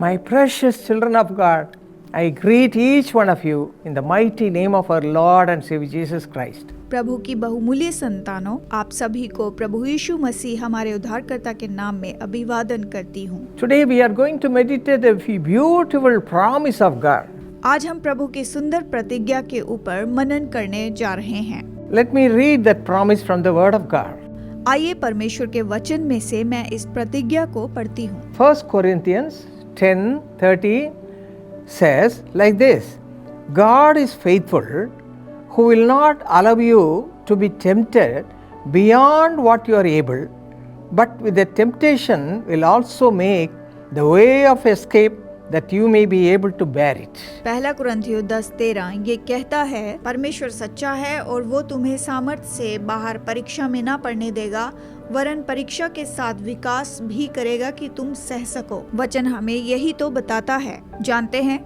My precious children of God, I greet each one of you in the mighty name of our Lord and Savior Jesus Christ. प्रभु की बहुमूल्य संतानों, आप सभी को प्रभु यीशु मसीह हमारे उद्धारकर्ता के नाम में अभिवादन करती हूँ। Today we are going to meditate a beautiful promise of God. आज हम प्रभु की सुंदर प्रतिज्ञा के ऊपर मनन करने जा रहे हैं। Let me read that promise from the Word of God. आइए परमेश्वर के वचन में से मैं इस प्रतिज्ञा को पढ़ती हूँ। 1 Corinthians 10:30 says like this, God is faithful, who will not allow you to be tempted beyond what you are able, but with the temptation will also make the way of escape that you may be able to bear it. पहला कुरिन्थियों 10:13 ये कहता है, परमेश्वर सच्चा है और वो तुम्हें सामर्थ्य से बाहर परीक्षा में ना पड़ने देगा, वरन परीक्षा के साथ विकास भी करेगा कि तुम सह सको। वचन हमें यही तो बताता है। जानते हैं,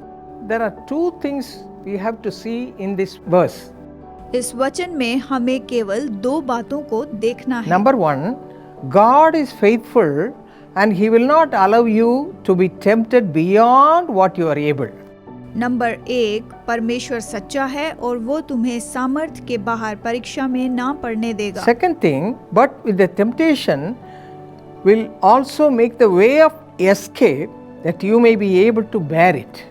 There are two things we have to see in this verse. इस वचन में हमें केवल दो बातों को देखना है। Number one, God is faithful and He will not allow you to be tempted beyond what you are able. Number 1, परमेश्वर सच्चा है और वो तुम्हें सामर्थ्य के बाहर परीक्षा में ना पड़ने देगा। Second thing, but with the temptation will also make the way of escape that you may be able to bear it.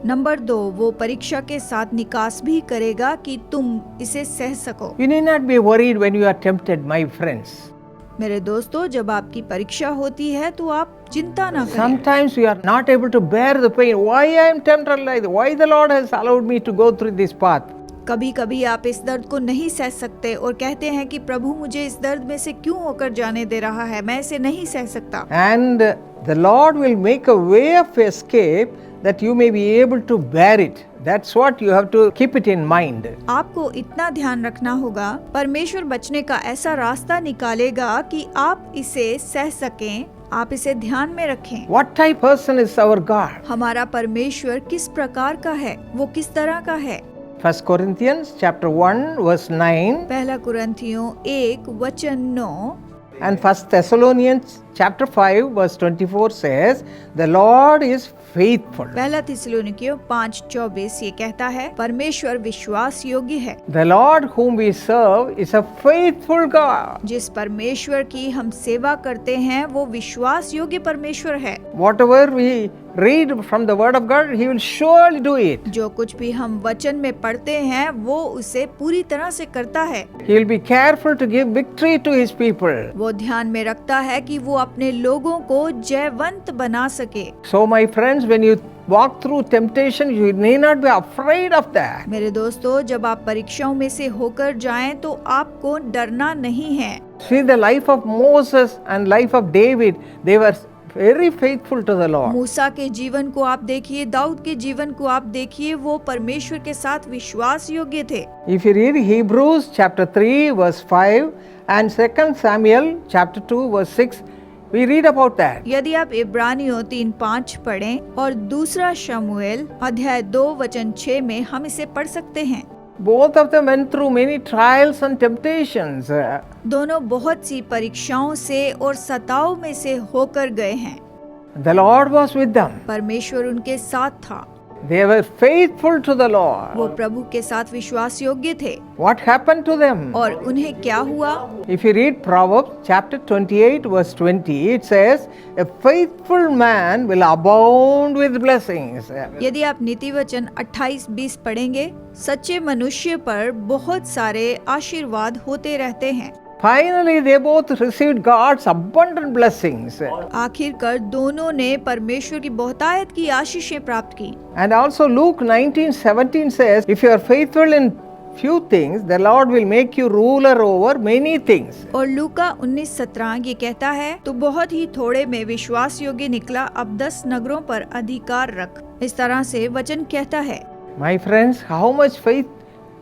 Number 2, वो परीक्षा के साथ निकास भी करेगा कि तुम इसे सह सको। You need not be worried when you are tempted, my friends. मेरे दोस्तों, जब आपकी परीक्षा होती है तो आप चिंता ना करें। Sometimes we are not able to bear the pain. Why I am tempted like that? Why the Lord has allowed me to go through this path? कभी कभी आप इस दर्द को नहीं सह सकते और कहते हैं कि प्रभु मुझे इस दर्द में से क्यों होकर जाने दे रहा है, मैं इसे नहीं सह सकता। And the Lord will make a way of escape that you may be able to bear it. That's what you have to keep it in mind. आपको इतना ध्यान रखना होगा, परमेश्वर बचने का ऐसा रास्ता निकालेगा कि आप इसे सह सकें। आप इसे ध्यान में रखें। What type person is our God? हमारा परमेश्वर किस प्रकार का है, वो किस तरह का है। 1 Corinthians chapter 1 verse 9 पहला कुरिन्थियों 1 वचन 9 and 1 Thessalonians chapter 5 verse 24 says, the Lord is faithful. पहला थिस्सलुनीकियों 5:24 ये कहता है, परमेश्वर विश्वास योग्य है। The Lord whom we serve is a faithful God. जिस परमेश्वर की हम सेवा करते हैं वो विश्वास योग्य परमेश्वर है। Whatever we read from the word of God, He will surely do it. जो कुछ भी हम वचन में पढ़ते हैं वो उसे पूरी तरह से करता है। He will be careful to give victory to His people. वो ध्यान में रखता है कि वो अपने लोगों को जयवंत बना सके। So my friends, when you walk through temptation, you need not be afraid of that. मेरे दोस्तों, जब आप परीक्षाओं में से होकर जाएं तो आपको डरना नहीं है। See the life of Moses and life of David, they were very faithful to the Lord. मूसा के जीवन को आप देखिए, दाऊद के जीवन को आप देखिए, वो परमेश्वर के साथ विश्वास योग्य थे। If you read Hebrews chapter 3 verse 5 and 2 Samuel chapter 2 verse 6, we read about that. यदि आप इब्रानियों 3:5 पढ़ें और दूसरा शमूएल अध्याय 2 वचन 6 में हम इसे पढ़ सकते हैं। Both of them went through many trials and temptations. दोनों बहुत सी परीक्षाओं से और सताव में से होकर गए हैं। The Lord was with them. परमेश्वर उनके साथ था। They were faithful to the वो Lord. प्रभु के साथ विश्वास योग्य थे। What happened to them? और उन्हें क्या हुआ? If you read Proverbs chapter 28 verse 20, it says, a faithful man will abound with blessings. यदि आप नीति वचन 28-20 पढ़ेंगे, सच्चे मनुष्य पर बहुत सारे आशीर्वाद होते रहते हैं। Finally, they both received God's abundant blessings. आखिरकार दोनों ने परमेश्वर की बहुतायत की आशीषें प्राप्त की। And also Luke 19:17 says, if you are faithful in few things, the Lord will make you ruler over many things. और लूका 19:17 ये कहता है, तो बहुत ही थोड़े में विश्वास योग्य निकला, अब 10 नगरों पर अधिकार रख। इस तरह से वचन कहता है। My friends, how much faith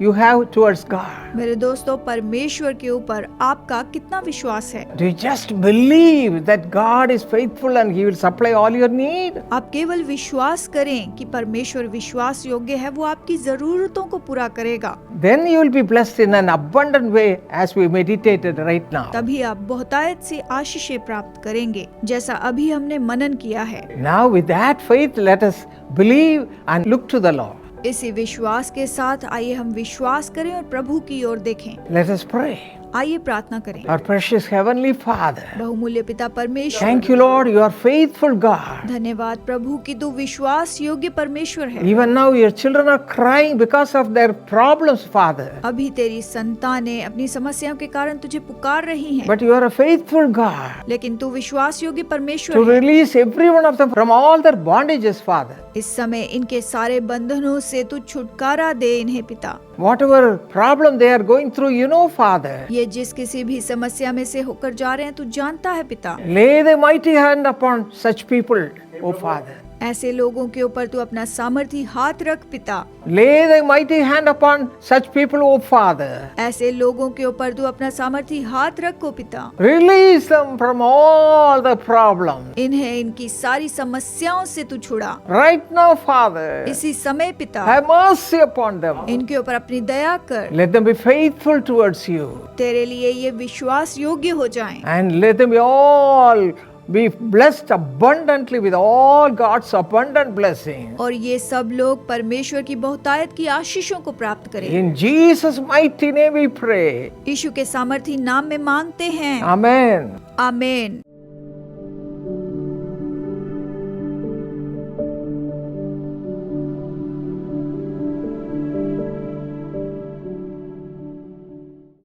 you have towards God? मेरे दोस्तों, परमेश्वर के ऊपर आपका कितना विश्वास है? Do you just believe that God is faithful and He will supply all your need? आप केवल विश्वास करें कि परमेश्वर विश्वास योग्य है, वो आपकी जरूरतों को पूरा करेगा। Then you will be blessed in an abundant way as we meditated right now. तभी आप बहुतायत से आशीषें प्राप्त करेंगे, जैसा अभी हमने मनन किया है। Now with that faith, let us believe and look to the Lord. इसी विश्वास के साथ आइए हम विश्वास करें और प्रभु की ओर देखें। Let us pray. आइए प्रार्थना करें। Our precious Heavenly Father, बहुमूल्य पिता परमेश्वर, thank you Lord, you are faithful God. धन्यवाद प्रभु कि तू विश्वास योग्य परमेश्वर है। Even now your children are crying because of their problems, Father. अभी तेरी संतानें अपनी समस्याओं के कारण तुझे पुकार रही हैं, But you are a faithful God लेकिन तू विश्वास योग्य to परमेश्वर है। release every one of them from all their bondages, Father. इस समय इनके सारे बंधनों से तू छुटकारा दे इन्हें पिता। Whatever problem they are going through, you know, Father. ये जिस किसी भी समस्या में से होकर जा रहे हैं तू जानता है पिता। Lay the mighty hand upon such people, O Father. ऐसे लोगों के ऊपर तू अपना सामर्थी हाथ रख पिता। Lay the mighty hand upon such people, O Father. ऐसे लोगों के ऊपर तू अपना सामर्थी हाथ रखो पिता। Release them from all the problems. इन्हें इनकी सारी समस्याओं से तू छुड़ा Right now, Father, इसी समय पिता। have mercy upon them. इनके ऊपर अपनी दया कर, Let them be faithful towards you. तेरे लिए ये विश्वास योग्य हो जाएं। And let them be all be blessed abundantly with all God's abundant blessings. और ये सब लोग परमेश्वर की बहुतायत की आशीषों को प्राप्त करें। In Jesus' mighty name we pray. यीशु के सामर्थी नाम में मांगते हैं, Amen. आमीन।